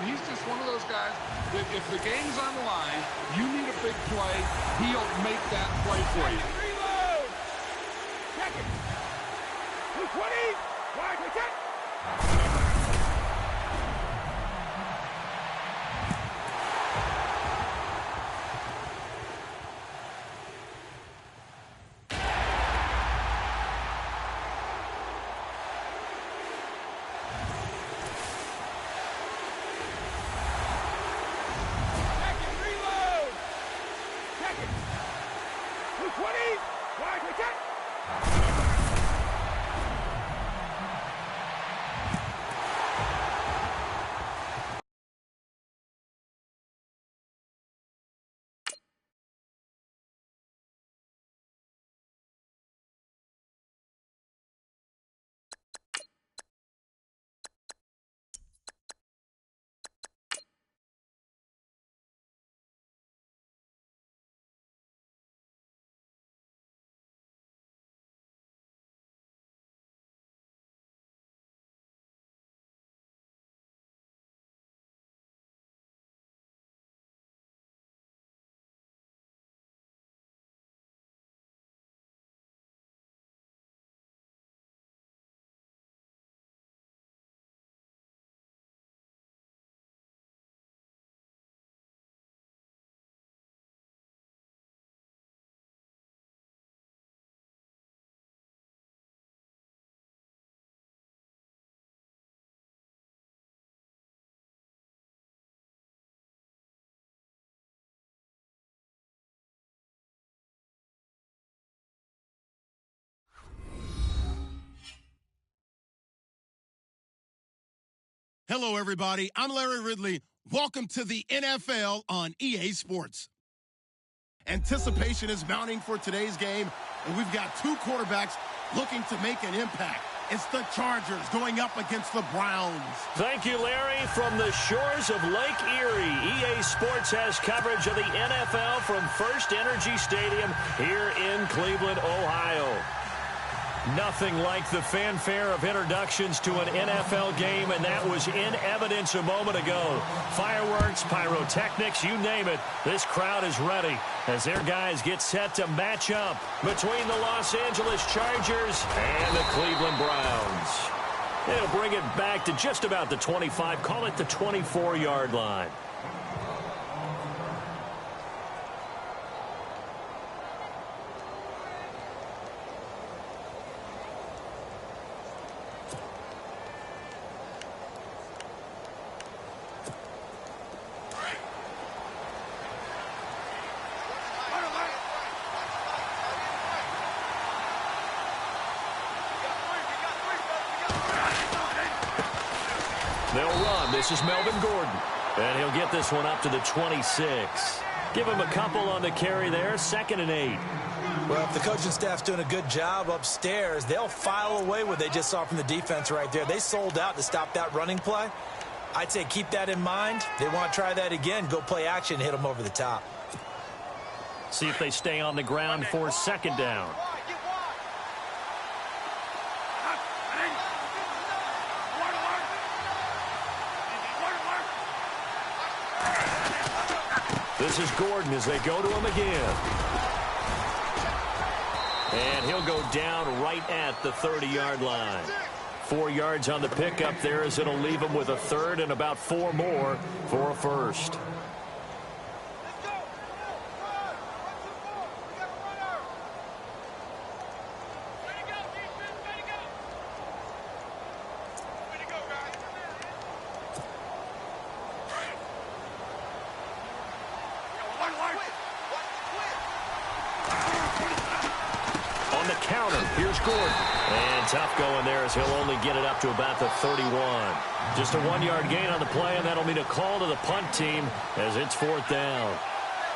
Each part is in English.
He's just one of those guys that if the game's on the line, you need a big play, he'll make that play for you. Reload! Check it! 220! Wide, check! Hello, everybody. I'm Larry Ridley. Welcome to the NFL on EA Sports. Anticipation is mounting for today's game, and we've got two quarterbacks looking to make an impact. It's the Chargers going up against the Browns. Thank you, Larry. From the shores of Lake Erie, EA Sports has coverage of the NFL from First Energy Stadium here in Cleveland, Ohio. Nothing like the fanfare of introductions to an NFL game, and that was in evidence a moment ago. Fireworks, pyrotechnics, you name it. This crowd is ready as their guys get set to match up between the Los Angeles Chargers and the Cleveland Browns. They'll bring it back to just about the 25, call it the 24-yard line. They'll run. This is Melvin Gordon. And he'll get this one up to the 26. Give him a couple on the carry there. 2nd and 8. Well, if the coaching staff's doing a good job upstairs, they'll file away what they just saw from the defense right there. They sold out to stop that running play. I'd say keep that in mind. They want to try that again. Go play action, hit them over the top. See if they stay on the ground for 2nd down. This is Gordon as they go to him again. And he'll go down right at the 30-yard line. 4 yards on the pickup there as it'll leave him with a 3rd and about 4 more for a 1st. Tough going there as he'll only get it up to about the 31. Just a 1-yard gain on the play, and that'll mean a call to the punt team as it's 4th down.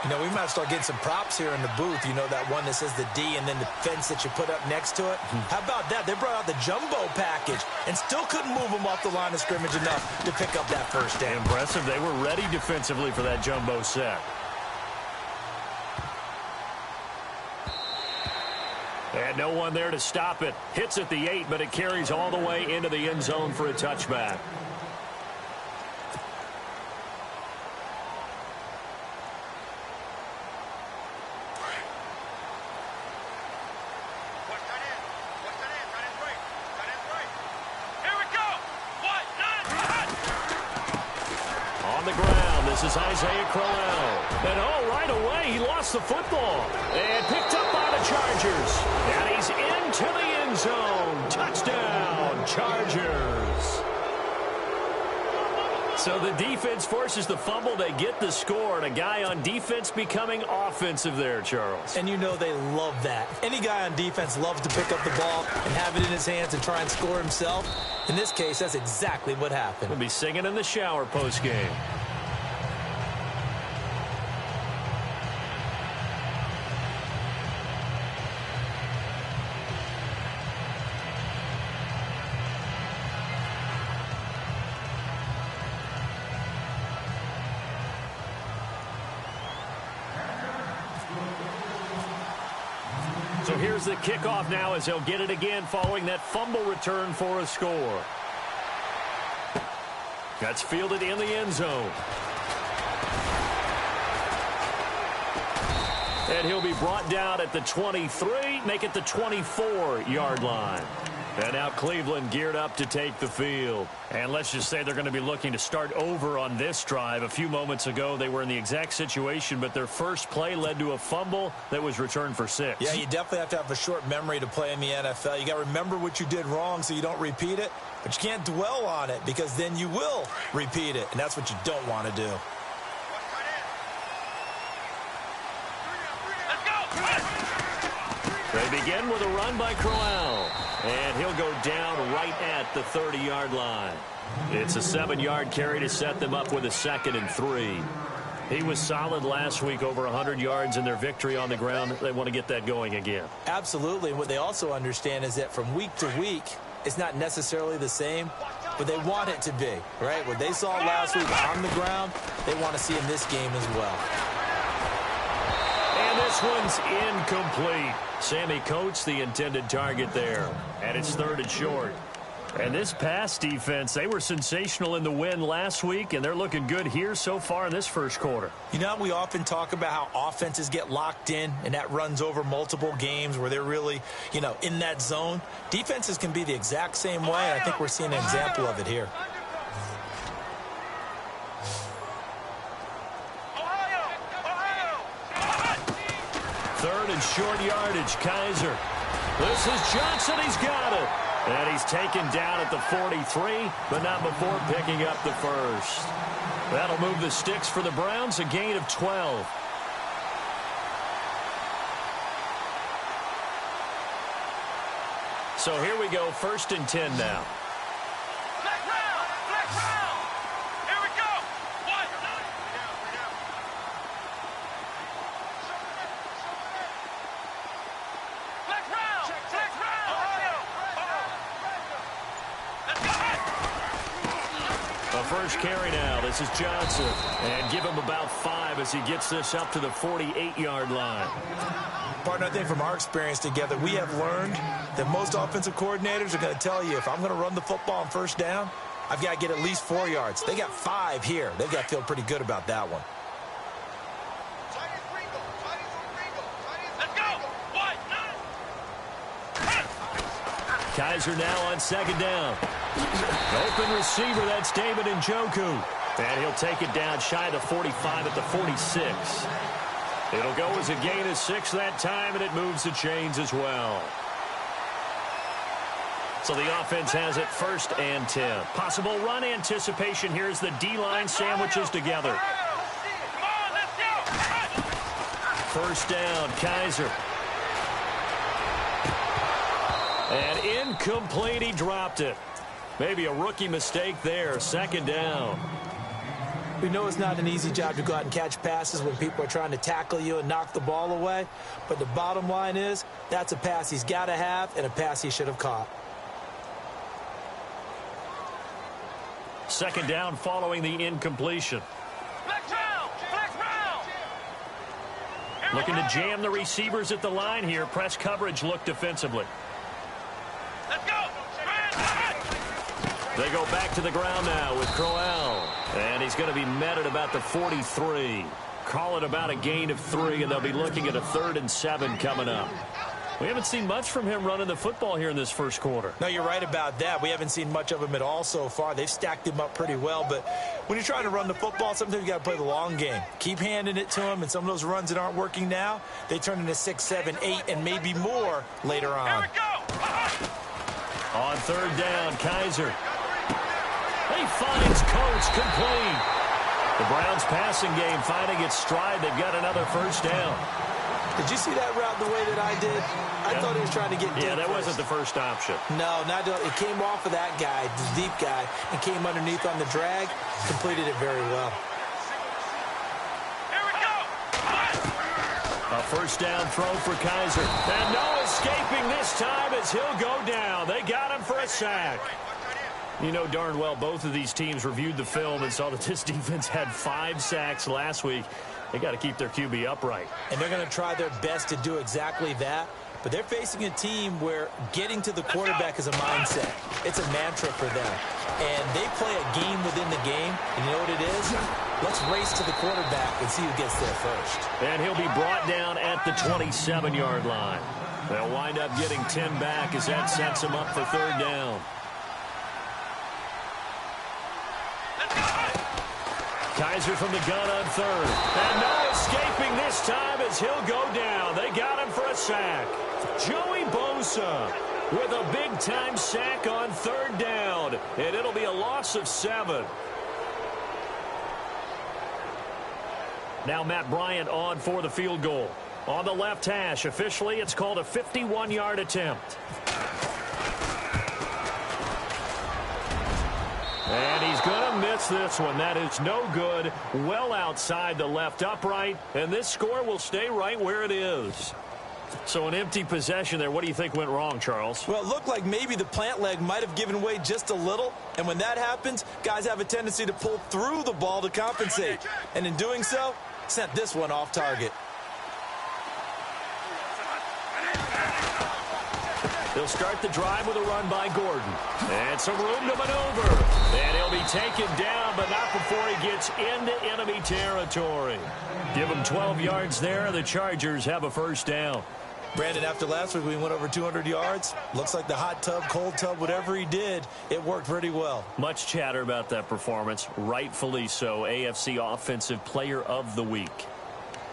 You know, we might start getting some props here in the booth. You know, that one that says the D and then the fence that you put up next to it. How about that? They brought out the jumbo package and still couldn't move them off the line of scrimmage enough to pick up that 1st down. Impressive. They were ready defensively for that jumbo set. And no one there to stop it. Hits at the 8, but it carries all the way into the end zone for a touchback. on the ground. This is Isaiah Crowell. And right away, he lost the football. And picked up by the Chargers. And he's into the end zone. Touchdown, Chargers. So the defense forces the fumble. They get the score. And a guy on defense becoming offensive there, Charles. And you know they love that. Any guy on defense loves to pick up the ball and have it in his hands and try and score himself. In this case, that's exactly what happened. He'll be singing in the shower post-game. So here's the kickoff now as he'll get it again following that fumble return for a score. That's fielded in the end zone. And he'll be brought down at the 23, make it the 24-yard line. And now Cleveland geared up to take the field. And let's just say they're going to be looking to start over on this drive. A few moments ago, they were in the exact situation, but their first play led to a fumble that was returned for 6. Yeah, you definitely have to have a short memory to play in the NFL. You got to remember what you did wrong so you don't repeat it, but you can't dwell on it because then you will repeat it, and that's what you don't want to do. They begin with a run by Crowell. And he'll go down right at the 30-yard line. It's a 7-yard carry to set them up with a 2nd and 3. He was solid last week, over 100 yards in their victory on the ground. They want to get that going again. Absolutely. And what they also understand is that from week to week, it's not necessarily the same, but they want it to be, right? What they saw last week on the ground, they want to see in this game as well. And this one's incomplete. Sammy Coates, the intended target there. And it's 3rd and short. And this pass defense, they were sensational in the win last week, and they're looking good here so far in this first quarter. You know, we often talk about how offenses get locked in, and that runs over multiple games where they're really, in that zone. Defenses can be the exact same way, and I think we're seeing an example of it here. Third and short yardage, Kaiser. This is Johnson, he's got it. And he's taken down at the 43, but not before picking up the first. That'll move the sticks for the Browns, a gain of 12. So here we go, 1st and 10 now. First carry now. This is Johnson. And give him about 5 as he gets this up to the 48-yard line. Partner, I think from our experience together, we have learned that most offensive coordinators are going to tell you, if I'm going to run the football on 1st down, I've got to get at least 4 yards. They got 5 here. They've got to feel pretty good about that one. Kaiser now on 2nd down. Open receiver, that's David Njoku. And he'll take it down shy of the 45 at the 46. It'll go as a gain of 6 that time, and it moves the chains as well. So the offense has it 1st and 10. Possible run anticipation here as the D-line sandwiches together. 1st down, Kaiser. And incomplete, he dropped it. Maybe a rookie mistake there. 2nd down. We know it's not an easy job to go out and catch passes when people are trying to tackle you and knock the ball away. But the bottom line is, that's a pass he's got to have and a pass he should have caught. 2nd down following the incompletion. Looking to jam the receivers at the line here. Press coverage look defensively. They go back to the ground now with Crowell. And he's going to be met at about the 43. Call it about a gain of 3, and they'll be looking at a 3rd and 7 coming up. We haven't seen much from him running the football here in this first quarter. No, you're right about that. We haven't seen much of him at all so far. They've stacked him up pretty well, but when you're trying to run the football, sometimes you got to play the long game. Keep handing it to him, and some of those runs that aren't working now, they turn into 6, 7, 8, and maybe more later on. Here we go. On third down, Kaiser. He finds Coates complete. The Browns passing game finding its stride. They've got another first down. Did you see that route the way that I did? I thought he was trying to get deep. Yeah, that wasn't the first option. No, it came off of that guy, the deep guy, and came underneath on the drag. Completed it very well. Here we go. A first down throw for Kaiser. And no escaping this time as he'll go down. They got him for a sack. You know darn well both of these teams reviewed the film and saw that this defense had 5 sacks last week. They got to keep their QB upright. And they're going to try their best to do exactly that. But they're facing a team where getting to the quarterback is a mindset. It's a mantra for them. And they play a game within the game. And you know what it is? Let's race to the quarterback and see who gets there first. And he'll be brought down at the 27-yard line. They'll wind up getting 10 back as that sets them up for third down. Kaiser from the gun on third. And no escaping this time as he'll go down. They got him for a sack. Joey Bosa with a big-time sack on third down. And it'll be a loss of 7. Now Matt Bryant on for the field goal. On the left hash, officially it's called a 51-yard attempt. And he's going to miss this one. That is no good. Well outside the left upright. And this score will stay right where it is. So an empty possession there. What do you think went wrong, Charles? Well, it looked like maybe the plant leg might have given way just a little. And when that happens, guys have a tendency to pull through the ball to compensate. And in doing so, sent this one off target. They'll start the drive with a run by Gordon. And some room to maneuver. And he'll be taken down, but not before he gets into enemy territory. Give him 12 yards there. The Chargers have a first down. Brandon, after last week we went over 200 yards. Looks like the hot tub, cold tub, whatever he did, it worked pretty well. Much chatter about that performance. Rightfully so. AFC Offensive Player of the Week.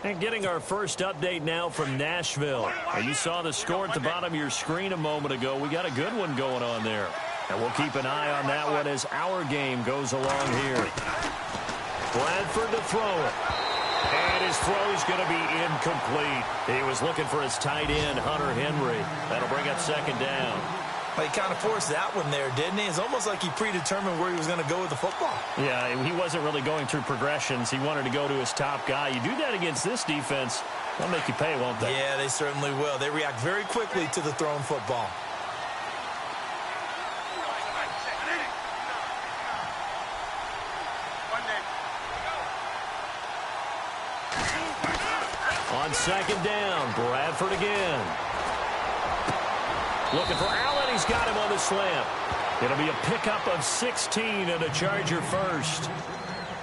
And getting our first update now from Nashville. And you saw the score at the bottom of your screen a moment ago. We got a good one going on there. And we'll keep an eye on that one as our game goes along here. Bradford to throw it. And his throw's going to be incomplete. He was looking for his tight end, Hunter Henry. That'll bring up second down. Well, he kind of forced that one there, didn't he? It's almost like he predetermined where he was going to go with the football. Yeah, he wasn't really going through progressions. He wanted to go to his top guy. You do that against this defense, they'll make you pay, won't they? Yeah, they certainly will. They react very quickly to the thrown football. On second down, Bradford again. Looking for Allen. He's got him on the slant. It'll be a pickup of 16 and a Charger first.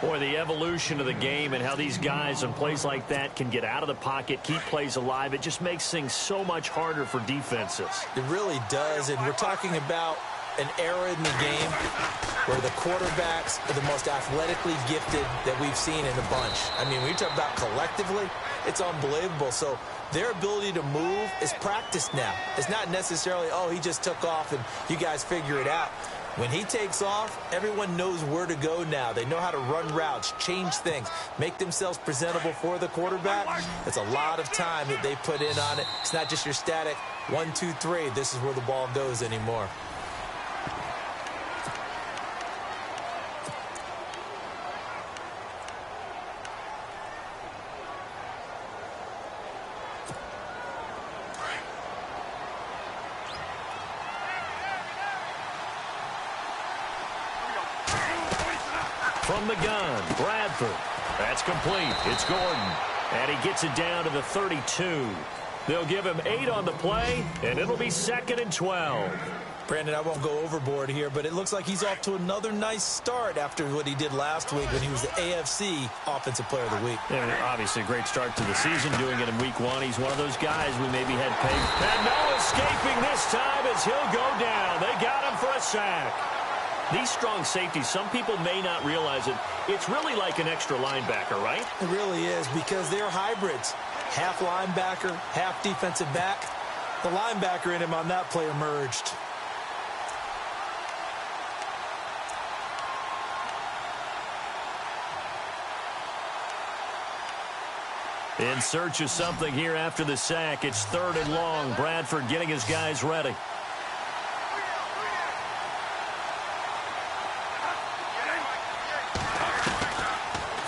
Boy, the evolution of the game and how these guys on plays like that can get out of the pocket, keep plays alive, it just makes things so much harder for defenses. It really does, and we're talking about an era in the game where the quarterbacks are the most athletically gifted that we've seen in a bunch. I mean, when you talk about collectively, it's unbelievable. So their ability to move is practiced now. It's not necessarily, oh, he just took off and you guys figure it out. When he takes off, everyone knows where to go now. They know how to run routes, change things, make themselves presentable for the quarterback. It's a lot of time that they put in on it. It's not just your static 1, 2, 3. This is where the ball goes anymore. From the gun, Bradford. That's complete. It's Gordon. And he gets it down to the 32. They'll give him 8 on the play, and it'll be 2nd and 12. Brandon, I won't go overboard here, but it looks like he's off to another nice start after what he did last week when he was the AFC Offensive Player of the Week. Yeah, obviously, a great start to the season, doing it in Week 1. He's one of those guys we maybe had pegged. And no escaping this time as he'll go down. They got him for a sack. These strong safeties, some people may not realize it. It's really like an extra linebacker, right? It really is, because they're hybrids. Half linebacker, half defensive back. The linebacker in him on that play emerged. In search of something here after the sack. It's 3rd and long. Bradford getting his guys ready.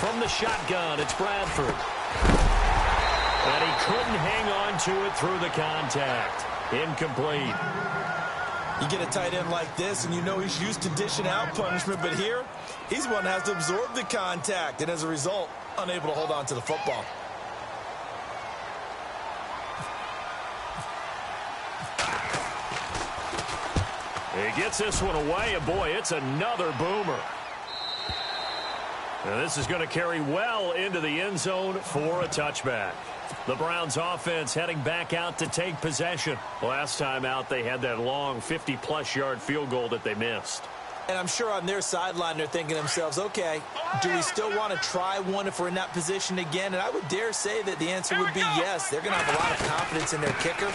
From the shotgun, it's Bradford. And he couldn't hang on to it through the contact. Incomplete. You get a tight end like this, and you know he's used to dishing out punishment, but here, he's one that has to absorb the contact, and as a result, unable to hold on to the football. He gets this one away, and boy, it's another boomer. Now this is going to carry well into the end zone for a touchback. The Browns offense heading back out to take possession. Last time out, they had that long 50-plus yard field goal that they missed. And I'm sure on their sideline, they're thinking to themselves, okay, do we still want to try one if we're in that position again? And I would dare say that the answer would be yes. They're going to have a lot of confidence in their kicker.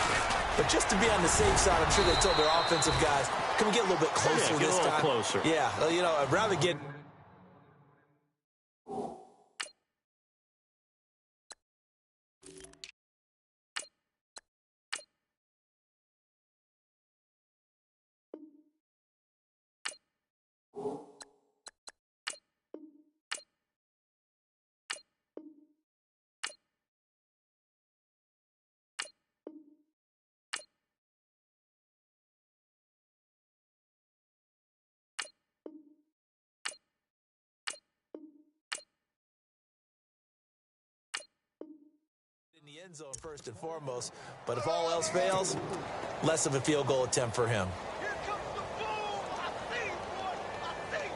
But just to be on the safe side, I'm sure they told their offensive guys, can we get a little bit closer this time? Closer. Yeah, you know, I'd rather get... the end zone first and foremost, but if all else fails, less of a field goal attempt for him. Here comes the boom. I see, boy. I see.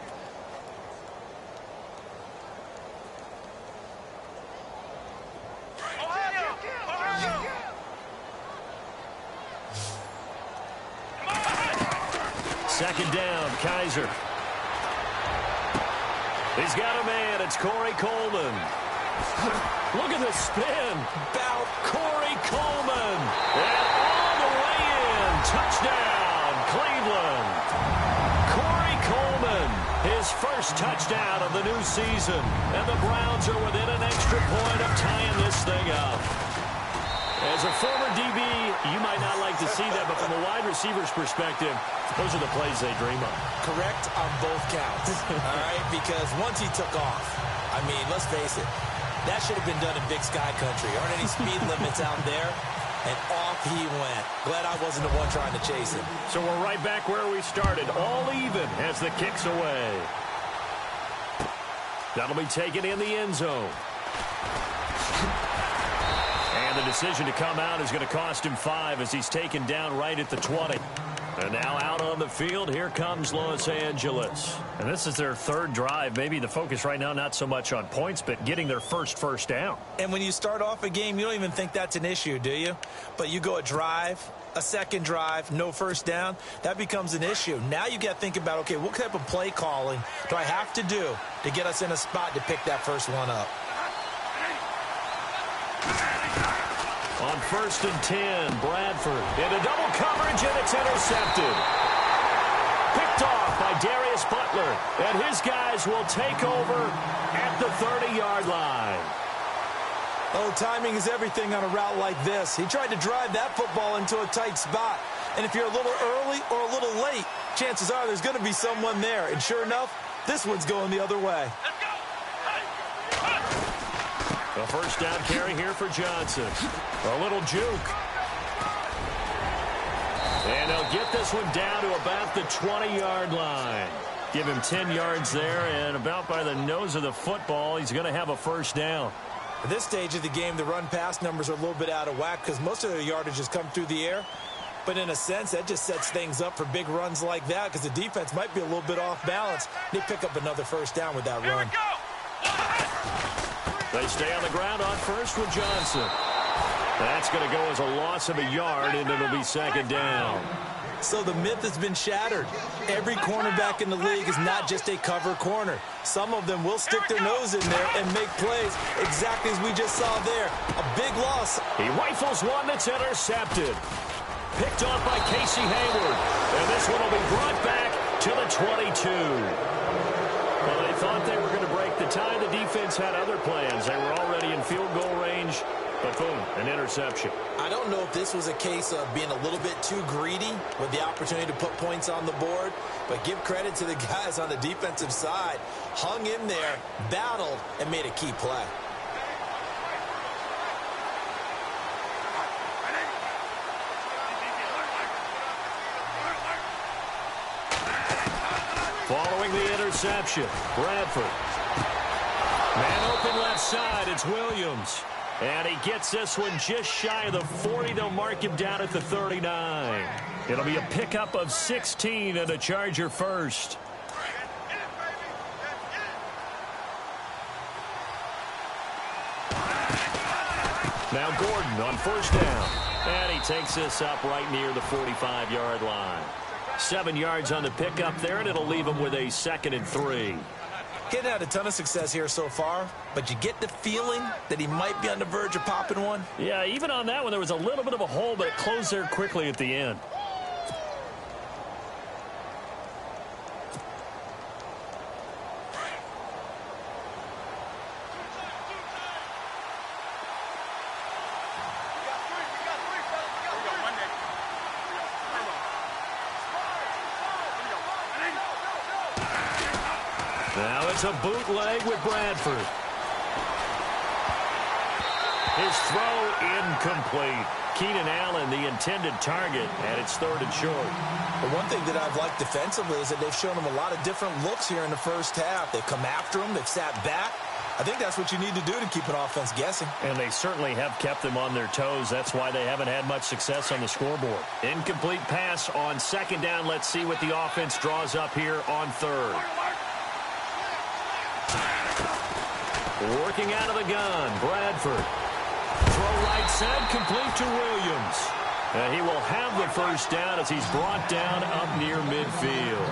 Ohio. Second down, Kaiser. He's got a man. It's Corey Coleman. Look at the spin. About Corey Coleman. And all the way in. Touchdown, Cleveland. Corey Coleman, his first touchdown of the new season. And the Browns are within an extra point of tying this thing up. As a former DB, you might not like to see that, but from a wide receiver's perspective, those are the plays they dream of. Correct on both counts, all right? Because once he took off, I mean, let's face it, that should have been done in Big Sky Country. Aren't any speed limits out there? And off he went. Glad I wasn't the one trying to chase him. So we're right back where we started, all even as the kick's away. That'll be taken in the end zone. And the decision to come out is going to cost him 5 as he's taken down right at the 20. And now out on the field, here comes Los Angeles. And this is their third drive. Maybe the focus right now not so much on points, but getting their first down. And when you start off a game, you don't even think that's an issue, do you? But you go a drive, a second drive, no first down, that becomes an issue. Now you got to think about, okay, what type of play calling do I have to do to get us in a spot to pick that first one up? On 1st and 10, Bradford into double coverage, and it's intercepted. Picked off by Darius Butler, and his guys will take over at the 30-yard line. Oh, timing is everything on a route like this. He tried to drive that football into a tight spot. And if you're a little early or a little late, chances are there's going to be someone there. And sure enough, this one's going the other way. Let's go. A first down carry here for Johnson. A little juke. And they'll get this one down to about the 20-yard line. Give him 10 yards there, and about by the nose of the football, he's going to have a first down. At this stage of the game, the run-pass numbers are a little bit out of whack because most of their yardage has come through the air. But in a sense, that just sets things up for big runs like that because the defense might be a little bit off balance. They pick up another first down with that run. They stay on the ground on first with Johnson. That's going to go as a loss of a yard, and it'll be second down. So the myth has been shattered. Every cornerback in the league is not just a cover corner. Some of them will stick their nose in there and make plays exactly as we just saw there. A big loss. He rifles one that's intercepted. Picked off by Casey Hayward. And this one will be brought back to the 22. Well, they thought they were going to break the tie. The defense had other plans. They were already in field goal range. But boom, an interception. I don't know if this was a case of being a little bit too greedy with the opportunity to put points on the board, but give credit to the guys on the defensive side. Hung in there, battled, and made a key play. Following the interception, Bradford. Man open left side, it's Williams. And he gets this one just shy of the 40. They'll mark him down at the 39. It'll be a pickup of 16 and a Charger first. Now Gordon on first down. And he takes this up right near the 45-yard line. 7 yards on the pickup there, and it'll leave him with a 2nd and 3. Getting had a ton of success here so far, but you get the feeling that he might be on the verge of popping one. Yeah, even on that one, there was a little bit of a hole, but it closed there quickly at the end. Now it's a bootleg with Bradford. His throw incomplete. Keenan Allen, the intended target, and it's 3rd and short. The one thing that I've liked defensively is that they've shown him a lot of different looks here in the first half. They've come after him. They've sat back. I think that's what you need to do to keep an offense guessing. And they certainly have kept them on their toes. That's why they haven't had much success on the scoreboard. Incomplete pass on 2nd down. Let's see what the offense draws up here on 3rd. Working out of the gun, Bradford. Throw right side, complete to Williams. And he will have the first down as he's brought down up near midfield.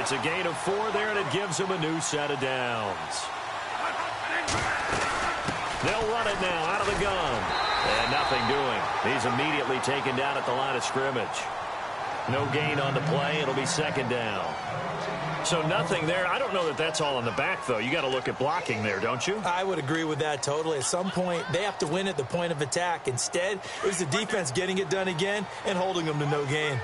It's a gain of 4 there, and it gives him a new set of downs. They'll run it now out of the gun. And nothing doing. He's immediately taken down at the line of scrimmage. No gain on the play. It'll be 2nd down. So nothing there. I don't know that that's all in the back, though. You got to look at blocking there, don't you? I would agree with that totally. At some point, they have to win at the point of attack. Instead, it was the defense getting it done again and holding them to no gain.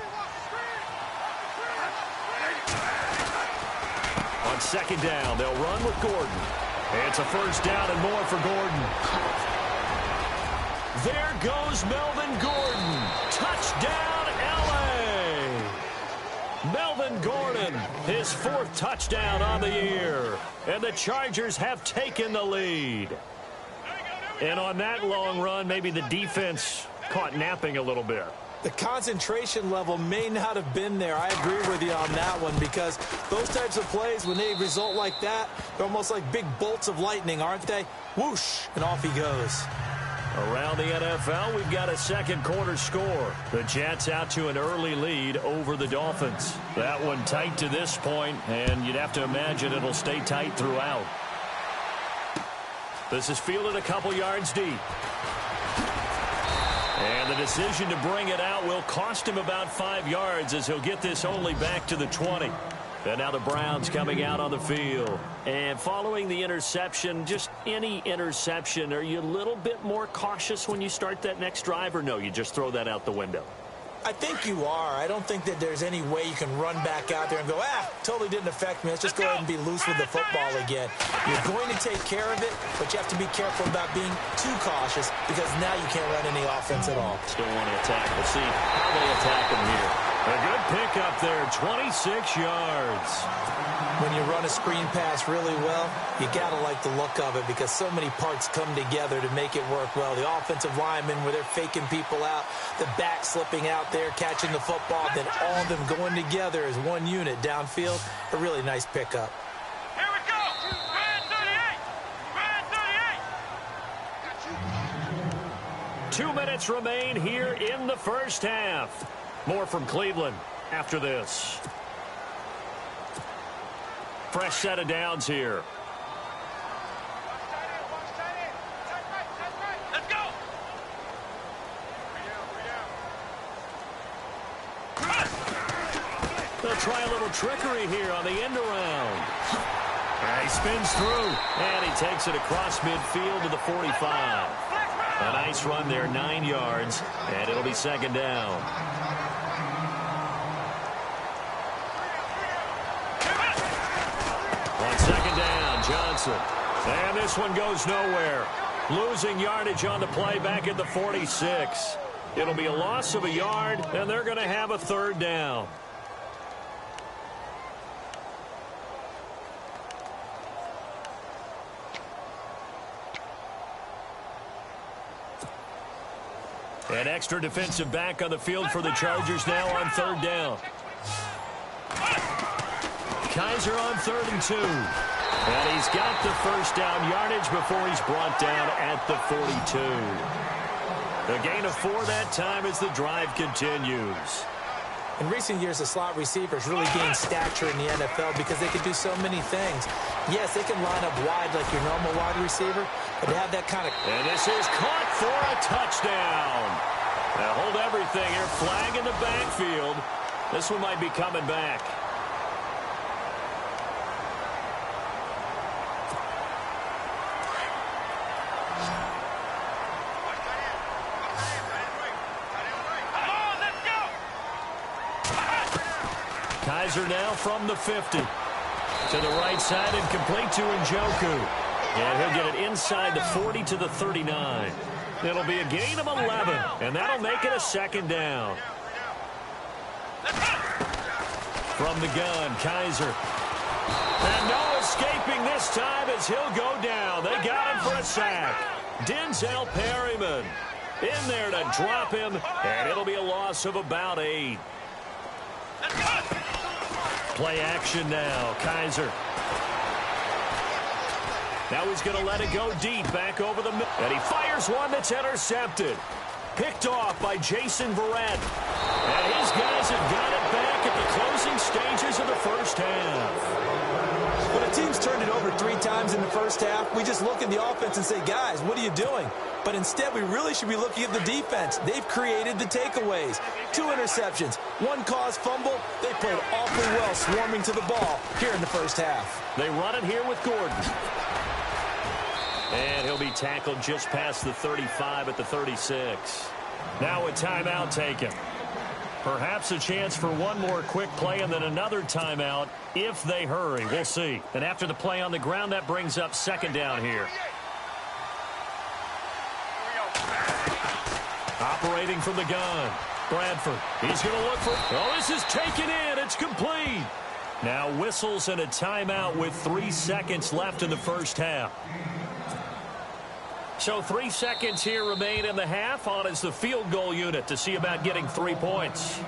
On 2nd down, they'll run with Gordon. It's a first down and more for Gordon. There goes Melvin Gordon. Touchdown, L.A. Melvin Gordon, his 4th touchdown on the year. And the Chargers have taken the lead. And on that long run, maybe the defense caught napping a little bit. The concentration level may not have been there. I agree with you on that one because those types of plays, when they result like that, they're almost like big bolts of lightning, aren't they? Whoosh, and off he goes. Around the NFL, we've got a 2nd quarter score. The Jets out to an early lead over the Dolphins. That one tight to this point, and you'd have to imagine it'll stay tight throughout. This is fielded a couple yards deep. And the decision to bring it out will cost him about 5 yards as he'll get this only back to the 20. And now the Browns coming out on the field. And following the interception, just any interception, are you a little bit more cautious when you start that next drive, or no, you just throw that out the window? I think you are. I don't think that there's any way you can run back out there and go, totally didn't affect me. Let's just go ahead and be loose with the football again. You're going to take care of it, but you have to be careful about being too cautious because now you can't run any offense at all. Still want to attack. We'll see how they attack him here. A good pickup there, 26 yards. When you run a screen pass really well, you got to like the look of it because so many parts come together to make it work well. The offensive linemen, where they're faking people out, the back slipping out there, catching the football, then all of them going together as one unit downfield. A really nice pickup. Here we go. Red 38. Red 38. 2 minutes remain here in the first half. More from Cleveland after this. Fresh set of downs here. Let's go. They'll try a little trickery here on the end around. And he spins through, and he takes it across midfield to the 45. A nice run there, 9 yards, and it'll be second down. On second down, Johnson. And this one goes nowhere. Losing yardage on the play back at the 46. It'll be a loss of a yard, and they're going to have a third down. An extra defensive back on the field for the Chargers now on third down. Kaiser on 3rd and 2. And he's got the first down yardage before he's brought down at the 42. A gain of 4 that time as the drive continues. In recent years, the slot receivers really gained stature in the NFL because they can do so many things. Yes, they can line up wide like your normal wide receiver, but to have that kind of... And this is caught for a touchdown. Now hold everything here. Flag in the backfield. This one might be coming back. Kaiser now from the 50. To the right side and complete to Njoku. And he'll get it inside the 40 to the 39. It'll be a gain of 11, and that'll make it a second down. From the gun, Kaiser. And no escaping this time as he'll go down. They got him for a sack. Denzel Perryman in there to drop him, and it'll be a loss of about 8. Play action now, Kaiser. Now he's going to let it go deep back over the middle. And he fires one that's intercepted. Picked off by Jason Verrett. And his guys have got it back at the closing stages of the first half. When a team's turned it over 3 times in the first half, we just look at the offense and say, guys, what are you doing? But instead, we really should be looking at the defense. They've created the takeaways. 2 interceptions, 1 caused fumble. They played awfully well swarming to the ball here in the first half. They run it here with Gordon. And he'll be tackled just past the 35 at the 36. Now a timeout taken. Perhaps a chance for one more quick play and then another timeout if they hurry. We'll see. And after the play on the ground, that brings up second down here. Operating from the gun. Bradford. He's going to look for... Oh, this is taken in. It's complete. Now whistles and a timeout with 3 seconds left in the first half. So 3 seconds here remain in the half. On is the field goal unit to see about getting 3 points.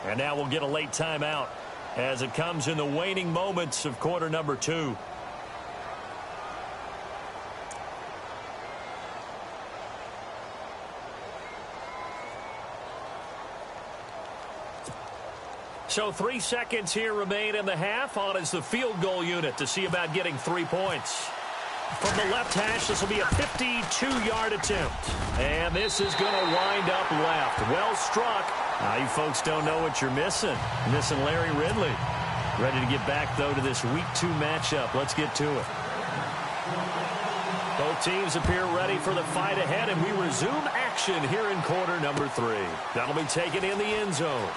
And now we'll get a late timeout as it comes in the waning moments of quarter number 2. So 3 seconds here remain in the half. On is the field goal unit to see about getting 3 points. From the left hash, this will be a 52-yard attempt. And this is going to wind up left. Well struck. Now, you folks don't know what you're missing. Missing Larry Ridley. Ready to get back, though, to this Week 2 matchup. Let's get to it. Both teams appear ready for the fight ahead, and we resume action here in quarter number 3. That'll be taken in the end zone.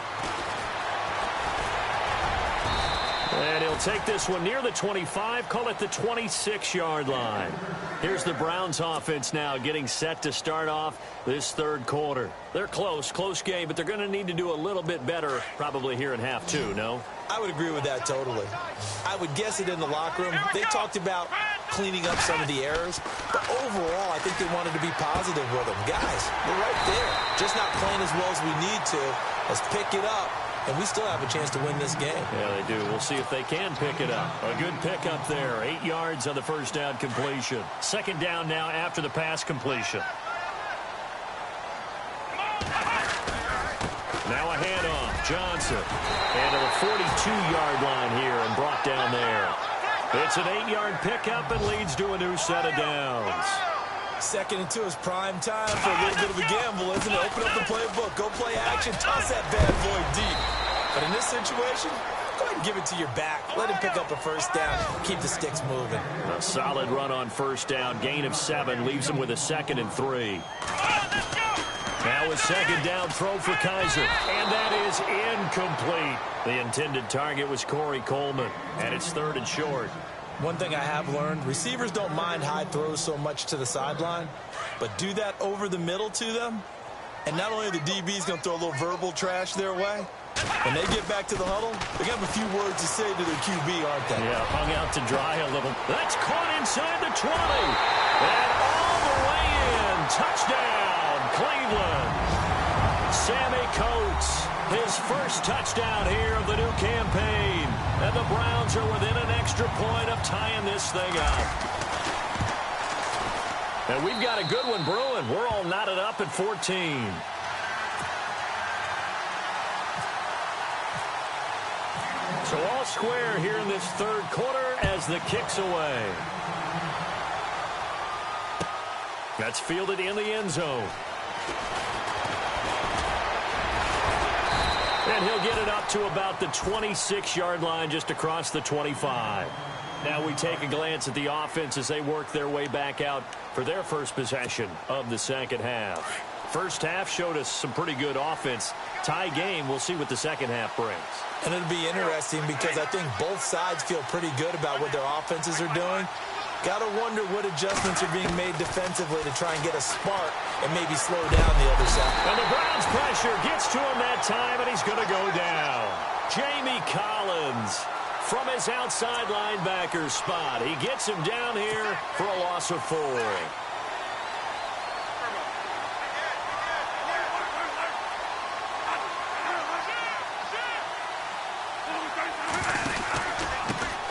And he'll They'll take this one near the 25, call it the 26-yard line. Here's the Browns offense now getting set to start off this third quarter. They're close game, but they're going to need to do a little bit better probably here in half two, no? I would agree with that totally. I would guess it in the locker room. They talked about cleaning up some of the errors, but overall, I think they wanted to be positive with them. Guys, we're right there. Just not playing as well as we need to. Let's pick it up, and we still have a chance to win this game. Yeah, they do. We'll see if they can pick it up. A good pickup there. 8 yards on the first down completion. Second down now after the pass completion. Now a handoff. Johnson. And to the 42-yard line here and brought down there. It's an 8-yard pickup and leads to a new set of downs. 2nd and 2 is prime time for a little bit of a gamble, isn't it? Open up the playbook. Go play action. Toss that bad boy deep. But in this situation, go ahead and give it to your back. Let him pick up a first down. Keep the sticks moving. A solid run on first down. Gain of 7 leaves him with a 2nd and 3. Now a second down throw for Kaiser. And that is incomplete. The intended target was Corey Coleman. And it's 3rd and short. One thing I have learned, receivers don't mind high throws so much to the sideline, but do that over the middle to them, and not only are the DBs going to throw a little verbal trash their way, when they get back to the huddle, they got a few words to say to their QB, aren't they? Yeah, hung out to dry a little. That's caught inside the 20. And all the way in. Touchdown, Cleveland. Sammy Coates, his first touchdown here of the new campaign. And the Browns are within an extra point of tying this thing up. And we've got a good one brewing. We're all knotted up at 14. So all square here in this third quarter as the kick's away. That's fielded in the end zone. And he'll get it up to about the 26-yard line just across the 25. Now we take a glance at the offense as they work their way back out for their first possession of the second half. First half showed us some pretty good offense. Tie game, we'll see what the second half brings. And it'll be interesting because I think both sides feel pretty good about what their offenses are doing. Got to wonder what adjustments are being made defensively to try and get a spark and maybe slow down the other side. And the Browns pressure gets to him that time, and he's going to go down. Jamie Collins from his outside linebacker spot. He gets him down here for a loss of 4.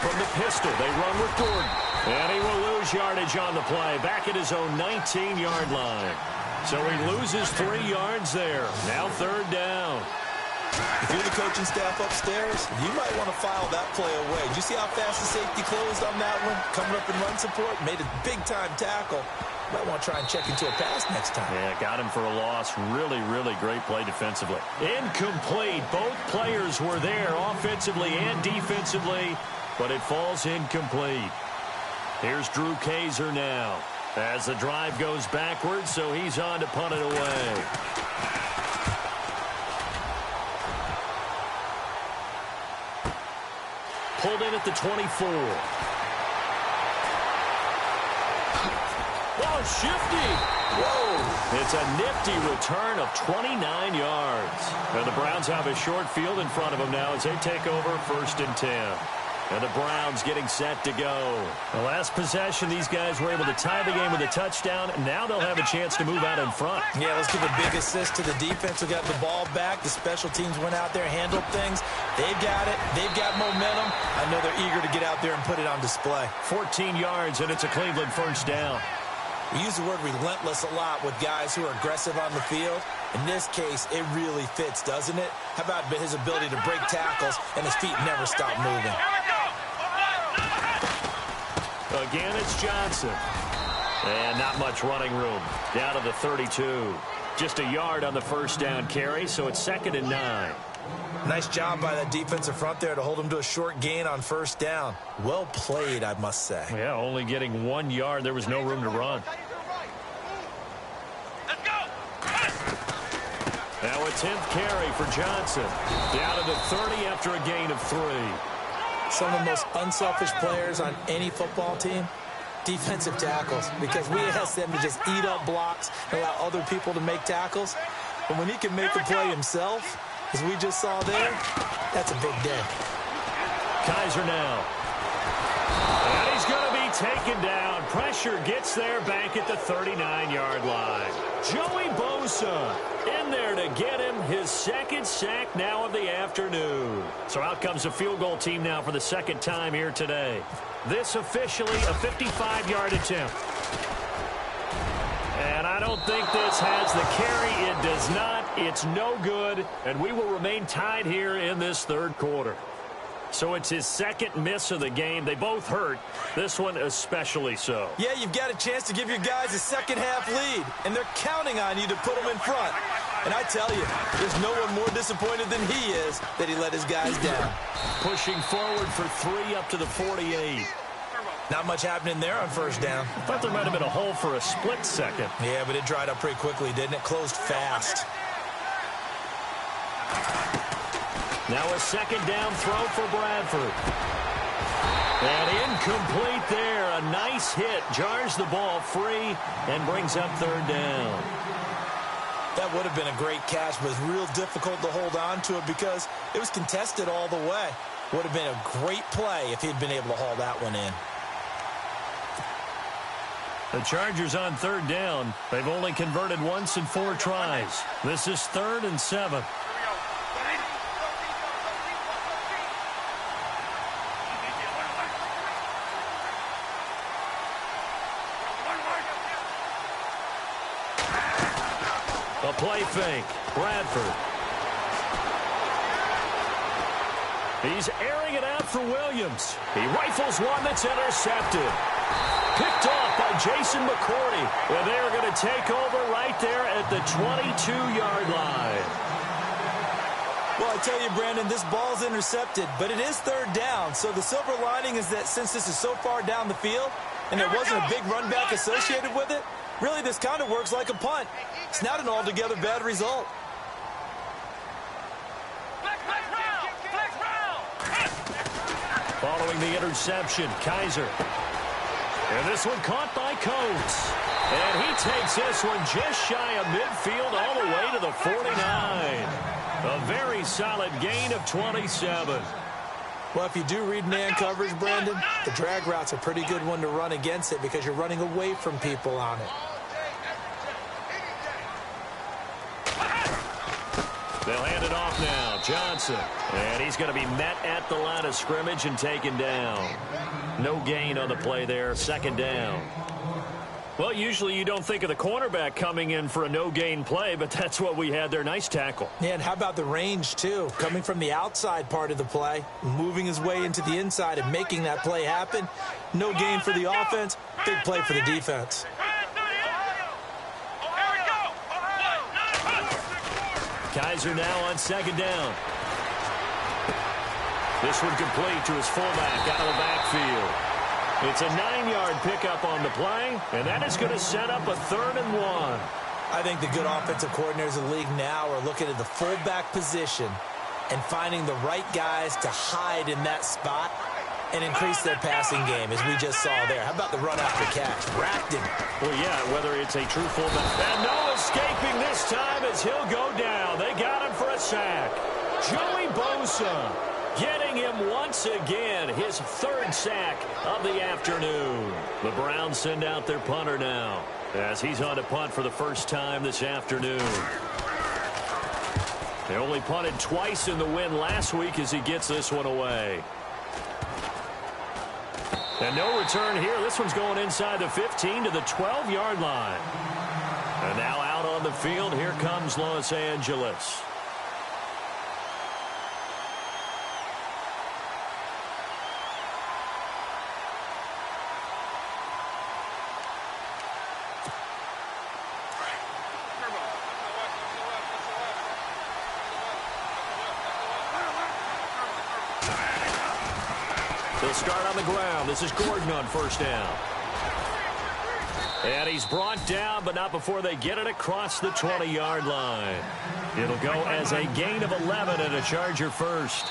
From the pistol, they run with Gordon. And he will lose yardage on the play, back at his own 19-yard line. So he loses 3 yards there. Now 3rd down. If you're the coaching staff upstairs, you might want to file that play away. Did you see how fast the safety closed on that one? Coming up in run support, made a big-time tackle. Might want to try and check into a pass next time. Yeah, got him for a loss. Really, really great play defensively. Incomplete. Both players were there offensively and defensively, but it falls incomplete. Here's Drew Kaiser now as the drive goes backwards, so he's on to punt it away. Pulled in at the 24. Oh, shifty. Whoa. It's a nifty return of 29 yards. And the Browns have a short field in front of them now as they take over 1st and 10. And the Browns getting set to go. The last possession, these guys were able to tie the game with a touchdown. Now they'll have a chance to move out in front. Yeah, let's give a big assist to the defense who got the ball back. The special teams went out there, handled things. They've got it. They've got momentum. I know they're eager to get out there and put it on display. 14 yards, and it's a Cleveland first down. We use the word relentless a lot with guys who are aggressive on the field. In this case, it really fits, doesn't it? How about his ability to break tackles and his feet never stop moving? Again, it's Johnson. And not much running room. Down to the 32. Just a yard on the first down carry, so it's 2nd and 9. Nice job by that defensive front there to hold him to a short gain on first down. Well played, I must say. Yeah, only getting 1 yard. There was no room to run. Now a 10th carry for Johnson. Down to the 30 after a gain of 3. some of the most unselfish players on any football team? Defensive tackles, because we ask them to just eat up blocks and allow other people to make tackles. But when he can make the play himself, as we just saw there, that's a big day. Kizer now. And he's going to be taken down. Pressure gets there back at the 39-yard line. Joey Bosa in there to get him his second sack now of the afternoon. So out comes a field goal team now for the second time here today. This officially a 55-yard attempt. And I don't think this has the carry. It does not. It's no good. And we will remain tied here in this third quarter. So it's his second miss of the game. They both hurt. This one especially so. Yeah, you've got a chance to give your guys a second-half lead, and they're counting on you to put them in front. And I tell you, there's no one more disappointed than he is that he let his guys down. Pushing forward for 3 up to the 48. Not much happening there on first down. I thought there might have been a hole for a split second. Yeah, but it dried up pretty quickly, didn't it? Closed fast. Now a second down throw for Bradford. And incomplete there. A nice hit. Jars the ball free and brings up third down. That would have been a great catch, but it's real difficult to hold on to it because it was contested all the way. Would have been a great play if he'd been able to haul that one in. The Chargers on third down. They've only converted once in 4 tries. This is 3rd and 7. A play fake. Bradford. He's airing it out for Williams. He rifles one that's intercepted. Picked off by Jason McCourty. And they're going to take over right there at the 22-yard line. Well, I tell you, Brandon, this ball's intercepted, but it is third down. So the silver lining is that since this is so far down the field and there wasn't a big run back associated with it, really this kind of works like a punt. It's not an altogether bad result. Following the interception, Kizer. And this one caught by Coates. And he takes this one just shy of midfield all the way to the 49. A very solid gain of 27. Well, if you do read man coverage, Brandon, the drag route's a pretty good one to run against it because you're running away from people on it. They'll hand it off now. Johnson. And he's going to be met at the line of scrimmage and taken down. No gain on the play there. Second down. Well, usually you don't think of the cornerback coming in for a no-gain play, but that's what we had there. Nice tackle. Yeah, and how about the range, too? Coming from the outside part of the play, moving his way into the inside and making that play happen. No gain for the offense, big play for the defense. Kizer now on second down. This one complete to his fullback out of the backfield. It's a 9-yard pickup on the play, and that is going to set up a 3rd and 1. I think the good offensive coordinators in the league now are looking at the fullback position and finding the right guys to hide in that spot and increase their passing game, as we just saw there. How about the run after catch? Racked him. Well, yeah, whether it's a true fullback. And no escaping this time as he'll go down. They got him for a sack. Joey Bosa getting him once again, his 3rd sack of the afternoon. The Browns send out their punter now as he's on to punt for the first time this afternoon. They only punted twice in the win last week as he gets this one away. And no return here. This one's going inside the 15 to the 12-yard line. And now out on the field, here comes Los Angeles. They'll start on the ground. This is Gordon on first down. And he's brought down, but not before they get it across the 20-yard line. It'll go as a gain of 11 and a Charger first.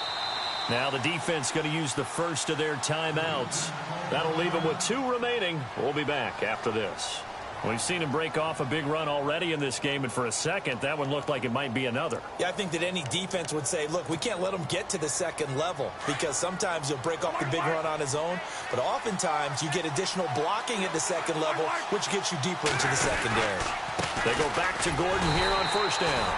Now the defense going to use the first of their timeouts. That'll leave them with 2 remaining. We'll be back after this. We've seen him break off a big run already in this game, and for a second, that one looked like it might be another. Yeah, I think that any defense would say, look, we can't let him get to the second level because sometimes he'll break off the big run on his own, but oftentimes you get additional blocking at the second level, which gets you deeper into the secondary. They go back to Gordon here on first down.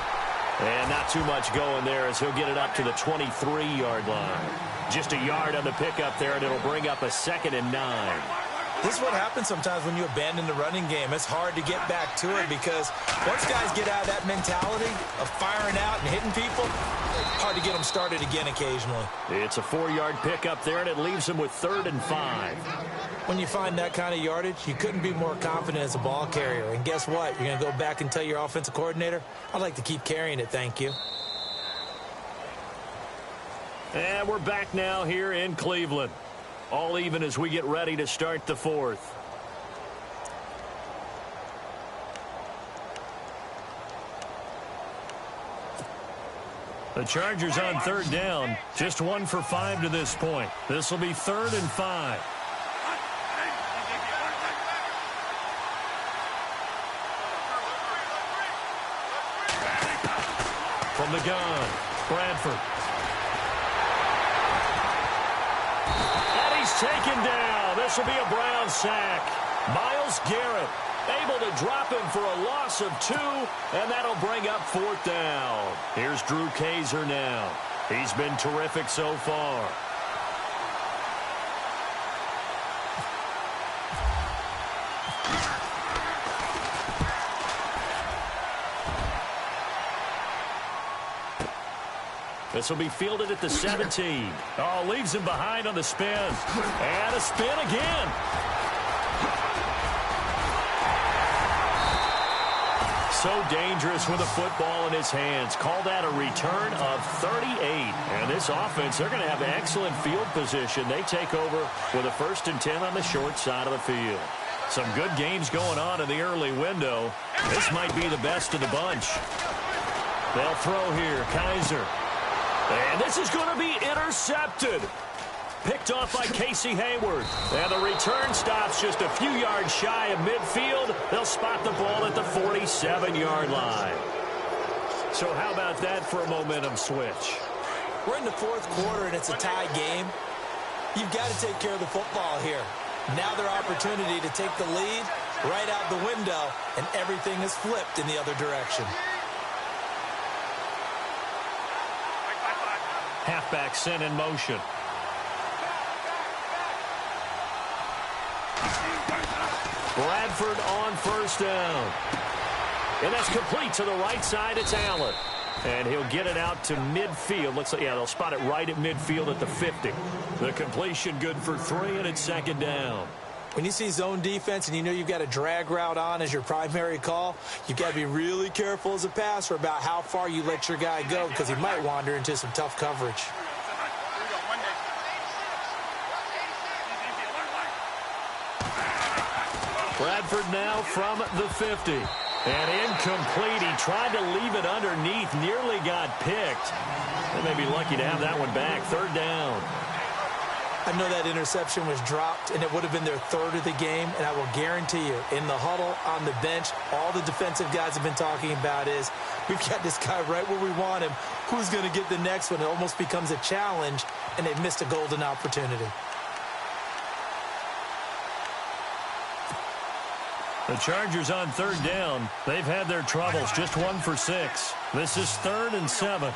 And not too much going there as he'll get it up to the 23-yard line. Just a yard on the pickup there, and it'll bring up a 2nd and 9. This is what happens sometimes when you abandon the running game. It's hard to get back to it because once guys get out of that mentality of firing out and hitting people, hard to get them started again occasionally. It's a 4-yard pickup there, and it leaves them with 3rd and 5. When you find that kind of yardage, you couldn't be more confident as a ball carrier. And guess what? You're going to go back and tell your offensive coordinator, I'd like to keep carrying it, thank you. And we're back now here in Cleveland. All even as we get ready to start the 4th. The Chargers on 3rd down. Just 1 for 5 to this point. This will be 3rd and 5. From the gun, Bradford. Taken down. This will be a Brown sack. Myles Garrett able to drop him for a loss of 2, and that'll bring up 4th down. Here's Drew Kaiser now. He's been terrific so far. This will be fielded at the 17. Oh, leaves him behind on the spin. And a spin again. So dangerous with a football in his hands. Call that a return of 38. And this offense, they're going to have excellent field position. They take over with a 1st and 10 on the short side of the field. Some good games going on in the early window. This might be the best of the bunch. They'll throw here. Kaiser. And this is going to be intercepted. Picked off by Casey Hayward. And the return stops just a few yards shy of midfield. They'll spot the ball at the 47-yard line. So how about that for a momentum switch? We're in the 4th quarter, and it's a tie game. You've got to take care of the football here. Now their opportunity to take the lead right out the window, and everything is flipped in the other direction. Halfback sent in motion. Bradford on 1st down. And that's complete to the right side. It's Allen. And he'll get it out to midfield. Looks like, yeah, they'll spot it right at midfield at the 50. The completion good for 3, and it's 2nd down. When you see zone defense and you know you've got a drag route on as your primary call, you've got to be really careful as a passer about how far you let your guy go because he might wander into some tough coverage. Bradford now from the 50. And incomplete. He tried to leave it underneath. Nearly got picked. They may be lucky to have that one back. 3rd down. I know that interception was dropped, and it would have been their 3rd of the game, and I will guarantee you, in the huddle, on the bench, all the defensive guys have been talking about is, we've got this guy right where we want him. Who's going to get the next one? It almost becomes a challenge, and they've missed a golden opportunity. The Chargers on 3rd down. They've had their troubles. Just 1 for 6. This is 3rd and 7.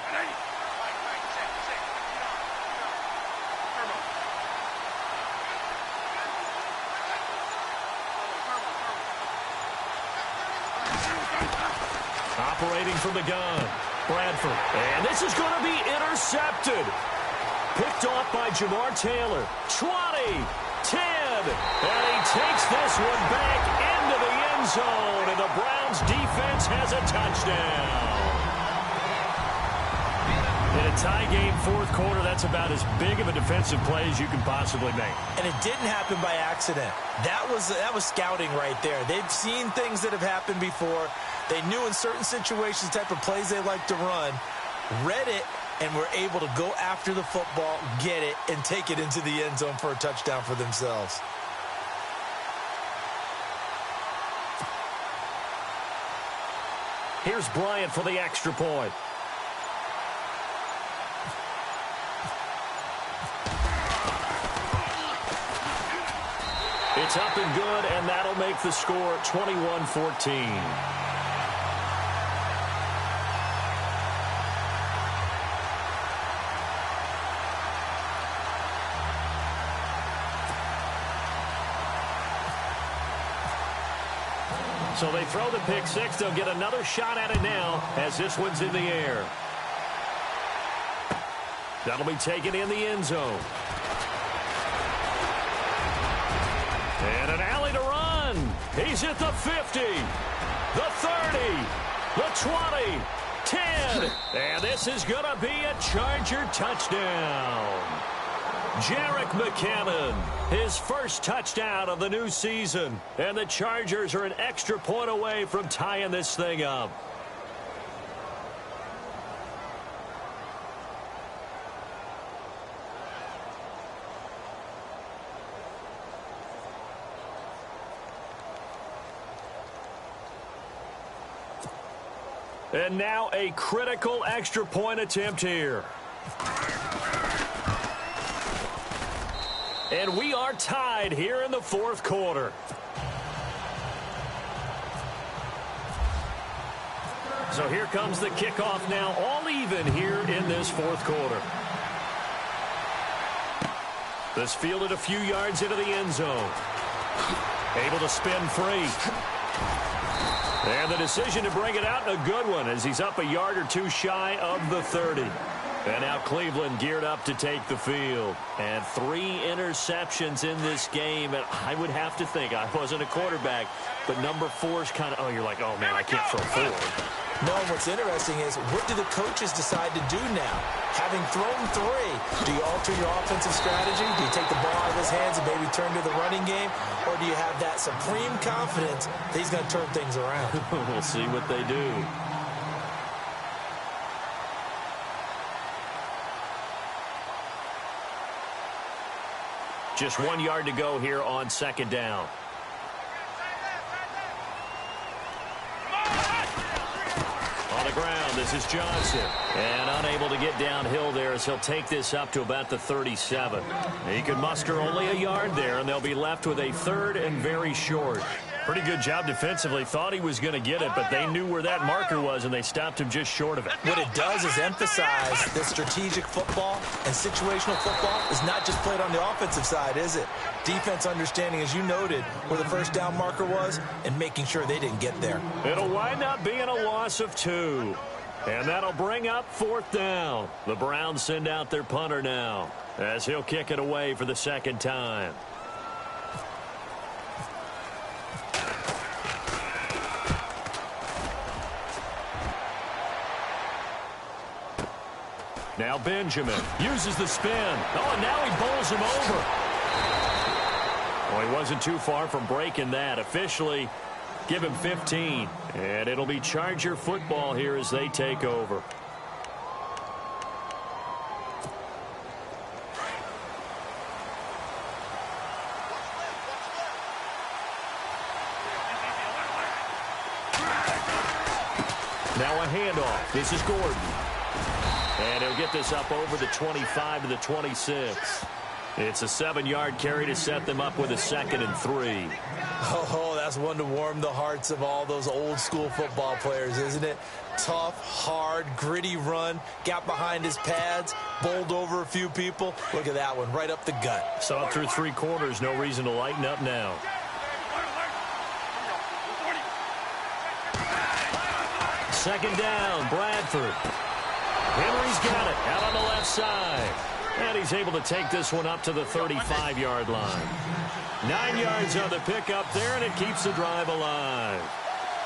Operating from the gun, Bradford. And this is going to be intercepted. Picked off by Jamar Taylor. 20, 10, and he takes this one back into the end zone, and the Browns defense has a touchdown. In a tie game, 4th quarter, that's about as big of a defensive play as you can possibly make. And it didn't happen by accident. That was scouting right there. They've seen things that have happened before. They knew in certain situations the type of plays they like to run, read it, and were able to go after the football, get it, and take it into the end zone for a touchdown for themselves. Here's Bryant for the extra point. It's up and good, and that'll make the score 21-14. So they throw the pick six. They'll get another shot at it now as this one's in the air. That'll be taken in the end zone. And an alley to run. He's at the 50, the 30, the 20, 10. And this is going to be a Charger touchdown. Jerick McKinnon, his first touchdown of the new season. And the Chargers are an extra point away from tying this thing up. And now a critical extra point attempt here. And we are tied here in the fourth quarter. So here comes the kickoff now, all even here in this fourth quarter. This fielded a few yards into the end zone. Able to spin free. And the decision to bring it out in a good one as he's up a yard or two shy of the 30. And now Cleveland geared up to take the field. And 3 interceptions in this game. And I would have to think, I wasn't a quarterback, but number 4 is kind of, oh, you're like, oh, man, I can't throw 4. No, what's interesting is, what do the coaches decide to do now? Having thrown 3, do you alter your offensive strategy? Do you take the ball out of his hands and maybe turn to the running game? Or do you have that supreme confidence that he's going to turn things around? We'll see what they do. Just 1 yard to go here on second down. On the ground, this is Johnson. And unable to get downhill there as he'll take this up to about the 37. He can muster only a yard there, and they'll be left with a 3rd and very short. Pretty good job defensively. Thought he was going to get it, but they knew where that marker was, and they stopped him just short of it. What it does is emphasize that strategic football and situational football is not just played on the offensive side, is it? Defense understanding, as you noted, where the first down marker was and making sure they didn't get there. It'll wind up being a loss of 2. And that'll bring up 4th down. The Browns send out their punter now as he'll kick it away for the second time. Now Benjamin uses the spin. Oh, and now he bowls him over. Well, he wasn't too far from breaking that. Officially, give him 15. And it'll be Charger football here as they take over. Now a handoff. This is Gordon. And he'll get this up over the 25 to the 26. It's a 7-yard carry to set them up with a 2nd and 3. Oh, that's one to warm the hearts of all those old school football players, isn't it? Tough, hard, gritty run, got behind his pads, bowled over a few people. Look at that one, right up the gut. Saw it through 3 quarters, no reason to lighten up now. Second down, Bradford. Henry's got it out on the left side. And he's able to take this one up to the 35-yard line. 9 yards on the pickup there, and it keeps the drive alive.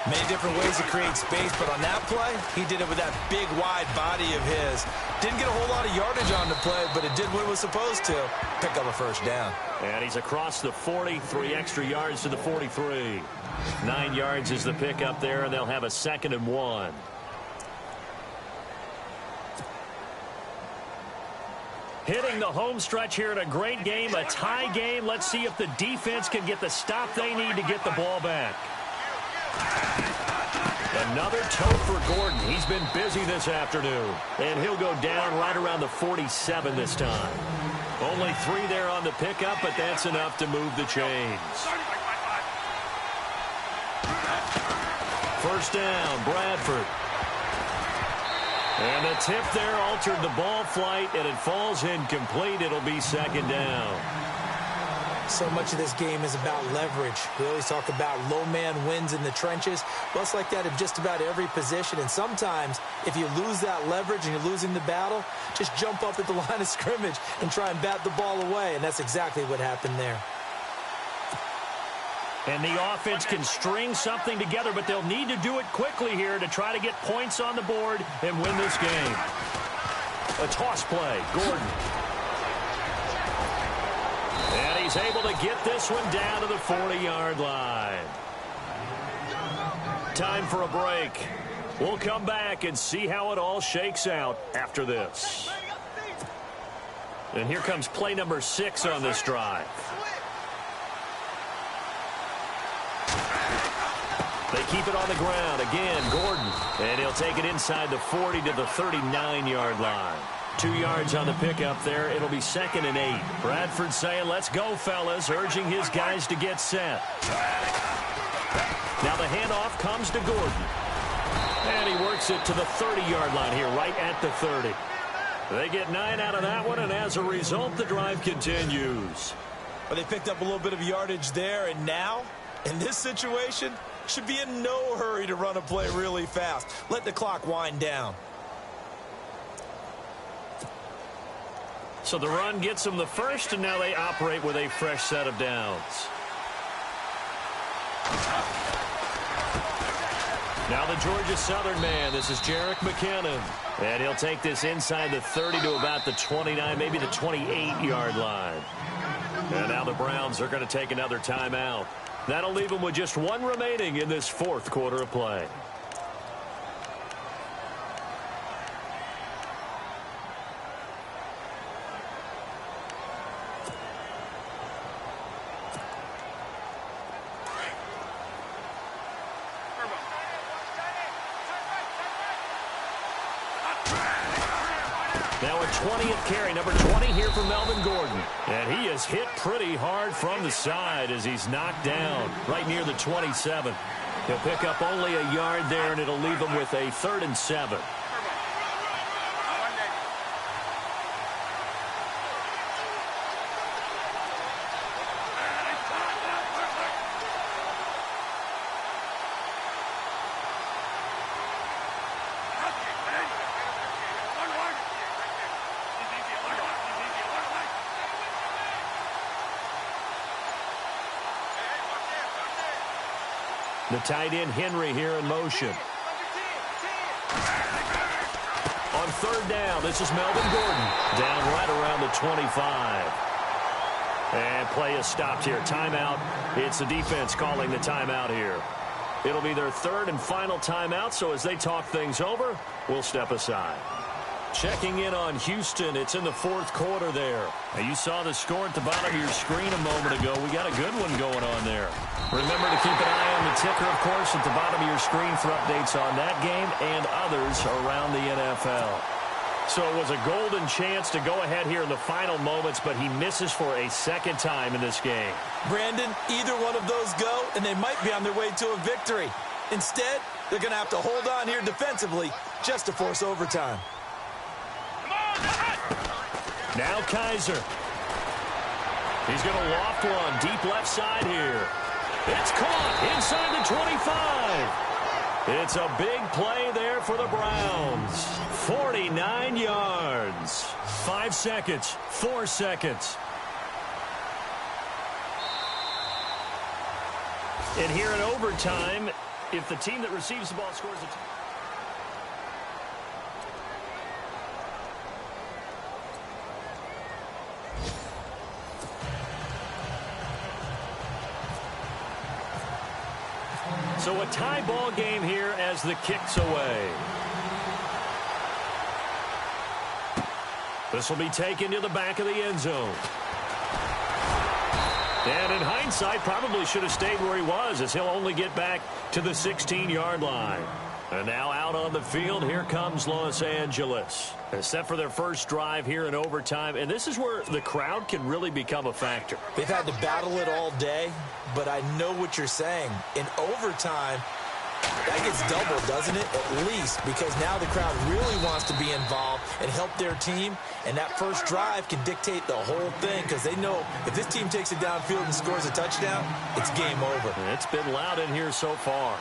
Many different ways to create space, but on that play, he did it with that big, wide body of his. Didn't get a whole lot of yardage on the play, but it did what it was supposed to. Pick up a first down. And he's across the 40, 3 extra yards to the 43. 9 yards is the pickup there, and they'll have a 2nd and 1. Hitting the home stretch here in a great game, a tie game. Let's see if the defense can get the stop they need to get the ball back. Another toe for Gordon. He's been busy this afternoon. And he'll go down right around the 47 this time. Only 3 there on the pickup, but that's enough to move the chains. First down, Bradford. And the tip there altered the ball flight, and it falls incomplete. It'll be second down. So much of this game is about leverage. We always talk about low man wins in the trenches. Well, it's like that in just about every position. And sometimes, if you lose that leverage and you're losing the battle, just jump up at the line of scrimmage and try and bat the ball away. And that's exactly what happened there. And the offense can string something together, but they'll need to do it quickly here to try to get points on the board and win this game. A toss play, Gordon. And he's able to get this one down to the 40-yard line. Time for a break. We'll come back and see how it all shakes out after this. And here comes play number 6 on this drive. They keep it on the ground. Again, Gordon. And he'll take it inside the 40 to the 39-yard line. 2 yards on the pickup there. It'll be 2nd and 8. Bradford saying, let's go, fellas, urging his guys to get set. Now the handoff comes to Gordon. And he works it to the 30-yard line here, right at the 30. They get 9 out of that one, and as a result, the drive continues. Well, they picked up a little bit of yardage there, and now, in this situation, should be in no hurry to run a play really fast. Let the clock wind down. So the run gets them the first, and now they operate with a fresh set of downs. Now the Georgia Southern man, this is Jerick McKinnon. And he'll take this inside the 30 to about the 29, maybe the 28-yard line. And now the Browns are going to take another timeout. That'll leave them with just 1 remaining in this 4th quarter of play. Now a 20th carry, number 20 here for Melvin Gordon. And he is hit pretty hard from the side as he's knocked down right near the 27. He'll pick up only a yard there, and it'll leave him with a 3rd and 7. The tight end Henry here in motion. On 3rd down, this is Melvin Gordon. Down right around the 25. And play is stopped here. Timeout. It's the defense calling the timeout here. It'll be their 3rd and final timeout, so as they talk things over, we'll step aside. Checking in on Houston. It's in the 4th quarter there. Now you saw the score at the bottom of your screen a moment ago. We got a good one going on there. Remember to keep an eye on the ticker, of course, at the bottom of your screen for updates on that game and others around the NFL. So it was a golden chance to go ahead here in the final moments, but he misses for a 2nd time in this game. Brandon, either one of those go, and they might be on their way to a victory. Instead, they're going to have to hold on here defensively just to force overtime. Now Kaiser. He's going to loft one deep left side here. It's caught inside the 25. It's a big play there for the Browns. 49 yards. 5 seconds. 4 seconds. And here in overtime, if the team that receives the ball scores a touchdown. So a tie ball game here as the kick's away. This will be taken to the back of the end zone. And in hindsight, probably should have stayed where he was, as he'll only get back to the 16-yard line. And now out on the field, here comes Los Angeles. Set for their first drive here in overtime, and this is where the crowd can really become a factor. They've had to battle it all day, but I know what you're saying. In overtime, that gets doubled, doesn't it? At least, because now the crowd really wants to be involved and help their team, and that first drive can dictate the whole thing, because they know if this team takes it downfield and scores a touchdown, it's game over. It's been loud in here so far.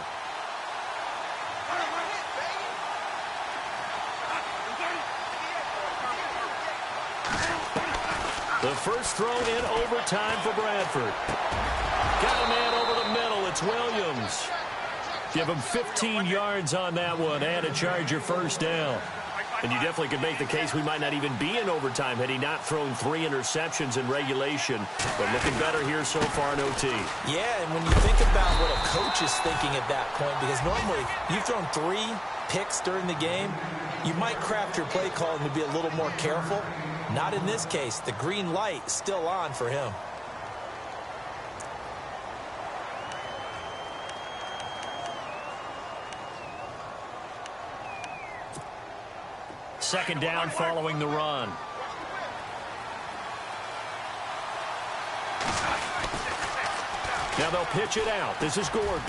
The first throw in overtime for Bradford. Got a man over the middle. It's Williams. Give him 15 yards on that one and a Charger first down. And you definitely could make the case we might not even be in overtime had he not thrown 3 interceptions in regulation. But looking better here so far in OT. Yeah, and when you think about what a coach is thinking at that point, because normally you've thrown 3 picks during the game, you might craft your play calling to be a little more careful. Not in this case. The green light is still on for him. Second down following the run. Now they'll pitch it out. This is Gordon.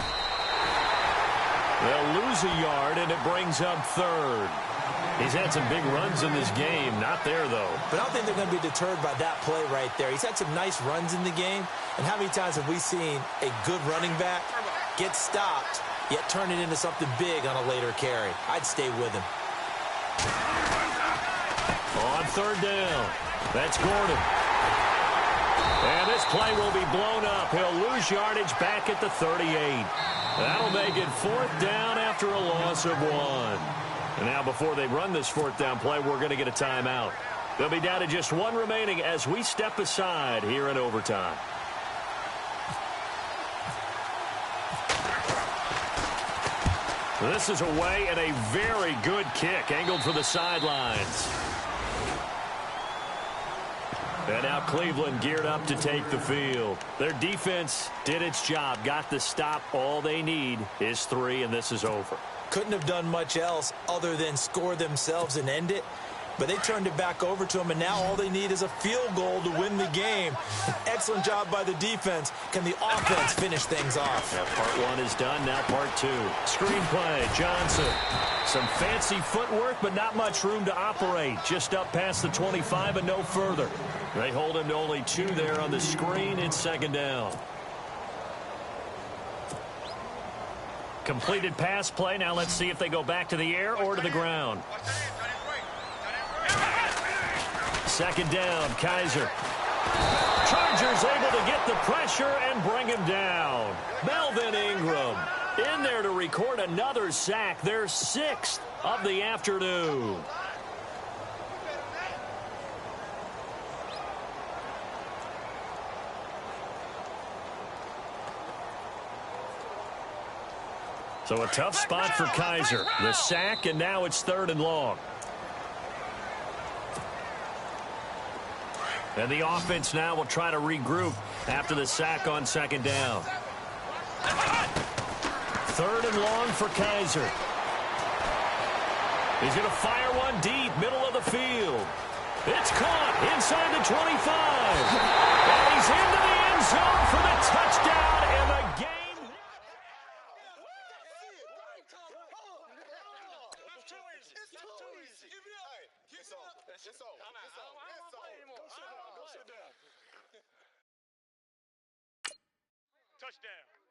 They'll lose a yard, and it brings up third. He's had some big runs in this game. Not there, though. But I don't think they're going to be deterred by that play right there. He's had some nice runs in the game. And how many times have we seen a good running back get stopped, yet turn it into something big on a later carry? I'd stay with him. On third down, that's Gordon. And this play will be blown up. He'll lose yardage back at the 38. That'll make it 4th down after a loss of 1. And now before they run this 4th down play, we're going to get a timeout. They'll be down to just 1 remaining as we step aside here in overtime. This is away and a very good kick angled for the sidelines. And now Cleveland geared up to take the field. Their defense did its job, got the stop. All they need is 3, and this is over. Couldn't have done much else other than score themselves and end it. But they turned it back over to them, and now all they need is a field goal to win the game. Excellent job by the defense. Can the offense finish things off? Now part 1 is done, now part 2. Screenplay, Johnson. Some fancy footwork, but not much room to operate. Just up past the 25 and no further. They hold him to only 2 there on the screen. It's 2nd down. Completed pass play. Now let's see if they go back to the air or to the ground. 2nd down, Kaiser. Chargers able to get the pressure and bring him down. Melvin Ingram in there to record another sack. Their 6th of the afternoon. So a tough spot for Kaiser. The sack, and now it's 3rd and long. And the offense now will try to regroup after the sack on 2nd down. 3rd and long for Kaiser. He's going to fire one deep, middle of the field. It's caught inside the 25. And he's into the end zone for the touchdown, and the game. Touchdown.